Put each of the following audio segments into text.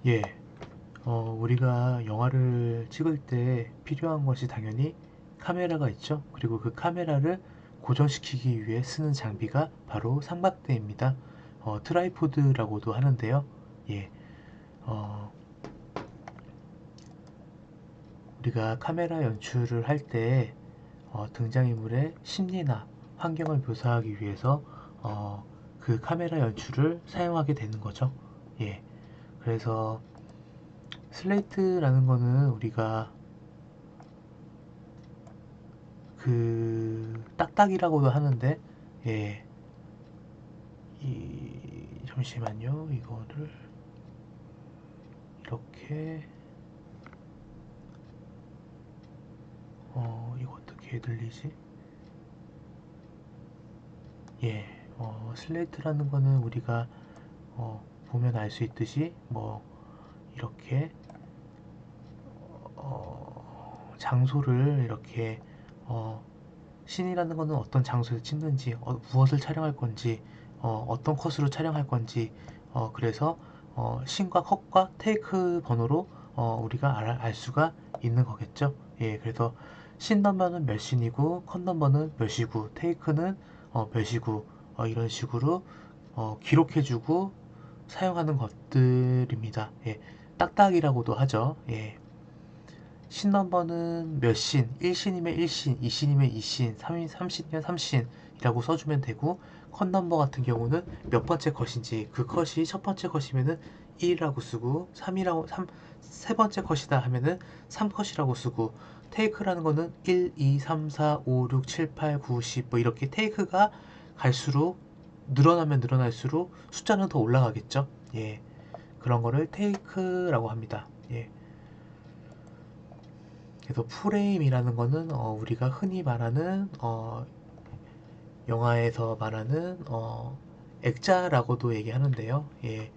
예, 우리가 영화를 찍을 때 필요한 것이 당연히 카메라가 있죠. 그리고 그 카메라를 고정시키기 위해 쓰는 장비가 바로 삼각대입니다. 트라이포드라고도 하는데요. 예, 어, 우리가 카메라 연출을 할 때 등장인물의 심리나 환경을 묘사하기 위해서 그 카메라 연출을 사용하게 되는 거죠. 예, 그래서 슬레이트라는 거는 우리가 그 딱딱이라고도 하는데, 예, 잠시만요. 이거를 이렇게 이거 어떻게 들리지? 예, 슬레이트라는 거는 우리가 보면 알 수 있듯이 뭐 이렇게 장소를 이렇게 씬이라는 거는 어떤 장소에서 찍는지, 무엇을 촬영할 건지, 어떤 컷으로 씬할 건지, 그래서 씬과 컷과 테이크 번호로 우리가 알 수가 있는 거겠죠. 예, 그래서 씬 넘버는 몇 씬이고, 컷 넘버는 몇이고, 테이크는 몇이고, 이런 식으로 기록해주고 사용하는 것들입니다. 예, 딱딱이라고도 하죠. 예. 신 넘버는 몇 신, 1신이면 1신, 2신이면 2신, 3신이면 3신이라고 써주면 되고, 컷 넘버 같은 경우는 몇 번째 컷인지, 그 컷이 첫 번째 컷이면은 1이라고 쓰고, 3이라고, 세 번째 컷이다 하면은 3컷이라고 쓰고, 테이크라는 거는 1, 2, 3, 4, 5, 6, 7, 8, 9, 10, 뭐 이렇게 테이크가 갈수록 늘어나면 늘어날수록 숫자는 더 올라가겠죠. 예. 그런 거를 테이크라고 합니다. 예. 그래서 프레임이라는 거는 우리가 흔히 말하는 영화에서 말하는 액자라고도 얘기하는데요. 예,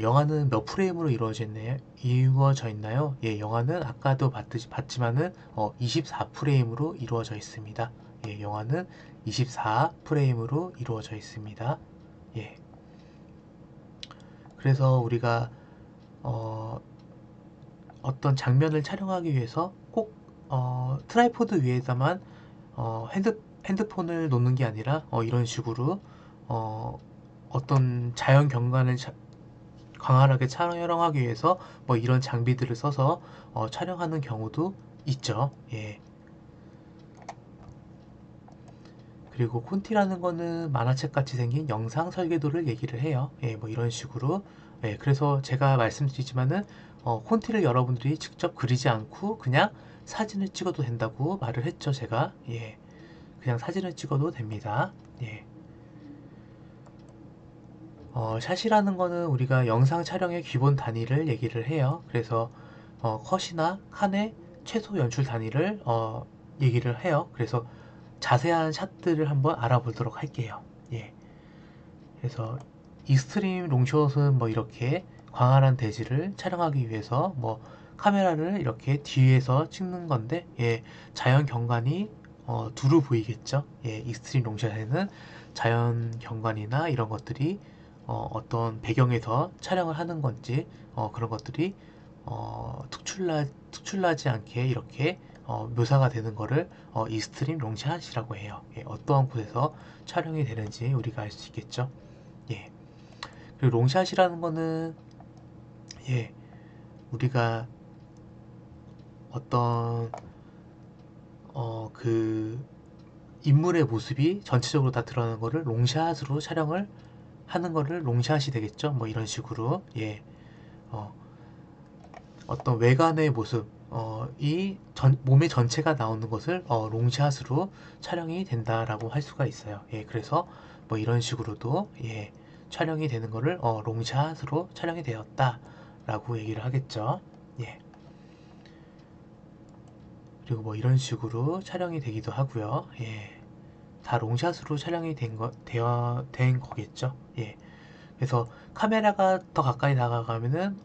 영화는 몇 프레임으로 이루어져 있나요? 예, 영화는 아까도 봤지만은 24프레임으로 이루어져 있습니다. 예, 영화는 24프레임으로 이루어져 있습니다. 예, 그래서 우리가 어, 어떤 장면을 촬영하기 위해서 꼭 트라이포드 위에다만 핸드폰을 놓는 게 아니라 이런 식으로 어떤 자연 경관을 광활하게 촬영하기 위해서 뭐 이런 장비들을 써서 촬영하는 경우도 있죠. 예. 그리고 콘티라는 거는 만화책 같이 생긴 영상 설계도를 얘기를 해요. 예, 뭐 이런 식으로. 예, 그래서 제가 말씀드리지만은 콘티를 여러분들이 직접 그리지 않고 그냥 사진을 찍어도 된다고 말을 했죠, 제가. 예, 그냥 사진을 찍어도 됩니다. 예. 샷이라는 거는 우리가 영상 촬영의 기본 단위를 얘기를 해요. 그래서 컷이나 칸의 최소 연출 단위를 얘기를 해요. 그래서 자세한 샷들을 한번 알아보도록 할게요. 예. 그래서 익스트림 롱숏은 뭐 이렇게 광활한 대지를 촬영하기 위해서 뭐 카메라를 이렇게 뒤에서 찍는 건데, 예, 자연 경관이 두루 보이겠죠. 예, 익스트림 롱숏에는 자연 경관이나 이런 것들이 떤 배경에서 촬영을 하는 건지 그런 것들이 특출나지 않게 이렇게 묘사가 되는 거를 익스트림 롱샷이라고 해요. 예, 어떠한 곳에서 촬영이 되는지 우리가 알 수 있겠죠. 예. 그리고 롱샷이라는 거는 예, 우리가 어떤 그 인물의 모습이 전체적으로 다 드러나는 거를 롱샷으로 촬영을 하는 거를 롱샷이 되겠죠. 뭐 이런 식으로 예, 어, 어떤 외관의 모습 이 몸의 전체가 나오는 것을 롱샷으로 촬영이 된다라고 할 수가 있어요. 예, 그래서 뭐 이런 식으로도 예, 촬영이 되는 거를 롱샷으로 촬영이 되었다라고 얘기를 하겠죠. 예. 그리고 뭐 이런 식으로 촬영이 되기도 하고요. 예. 다 롱샷으로 촬영이 된 거겠죠. 예. 그래서 카메라가 더 가까이 다가가면은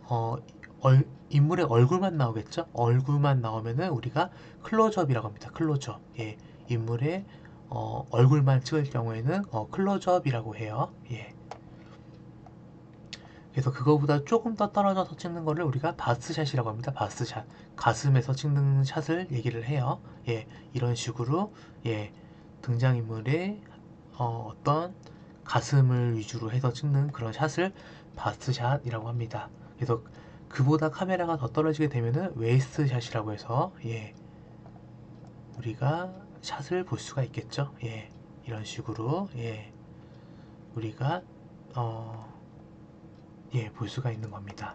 인물의 얼굴만 나오겠죠. 얼굴만 나오면은 우리가 클로즈업이라고 합니다. 클로즈업. 예. 인물의 얼굴만 찍을 경우에는 클로즈업이라고 해요. 예. 그래서 그거보다 조금 더 떨어져서 찍는 거를 우리가 바스샷이라고 합니다. 바스샷. 가슴에서 찍는 샷을 얘기를 해요. 예, 이런 식으로 예, 등장인물의 어떤 가슴을 위주로 해서 찍는 그런 샷을 바스샷이라고 합니다. 그래서 그보다 카메라가 더 떨어지게 되면은 웨이스트 샷이라고 해서 예, 우리가 샷을 볼 수가 있겠죠. 예, 이런 식으로 예, 우리가 예, 볼 수가 있는 겁니다.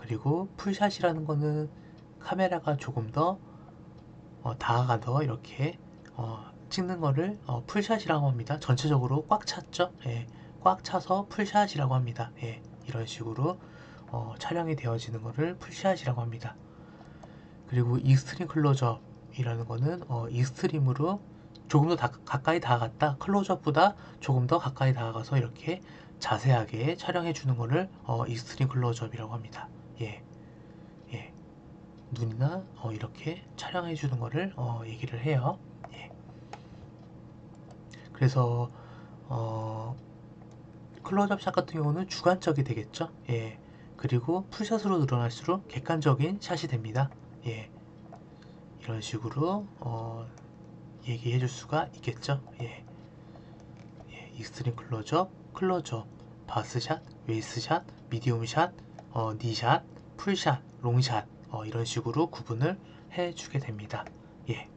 그리고 풀샷이라는 거는 카메라가 조금 더 다가가서 이렇게 찍는 거를 풀샷이라고 합니다. 전체적으로 꽉 찼죠? 예, 꽉 차서 풀샷이라고 합니다. 예, 이런 식으로 촬영이 되어지는 거를 풀샷이라고 합니다. 그리고 익스트림 클로즈업이라는 거는 익스트림으로 조금 더 가까이 다가갔다. 클로즈업보다 조금 더 가까이 다가가서 이렇게 자세하게 촬영해 주는 거를 익스트림 클로즈업이라고 합니다. 예, 예, 눈이나 이렇게 촬영해 주는 거를 얘기를 해요. 예. 그래서 클로즈업 샷 같은 경우는 주관적이 되겠죠. 예. 그리고 풀샷으로 늘어날수록 객관적인 샷이 됩니다. 예. 이런 식으로 얘기해 줄 수가 있겠죠. 예. 예. 익스트림 클로즈업, 클로즈업, 바스샷, 웨이스샷, 미디움샷, 니샷, 풀샷, 롱샷 이런 식으로 구분을 해 주게 됩니다. 예.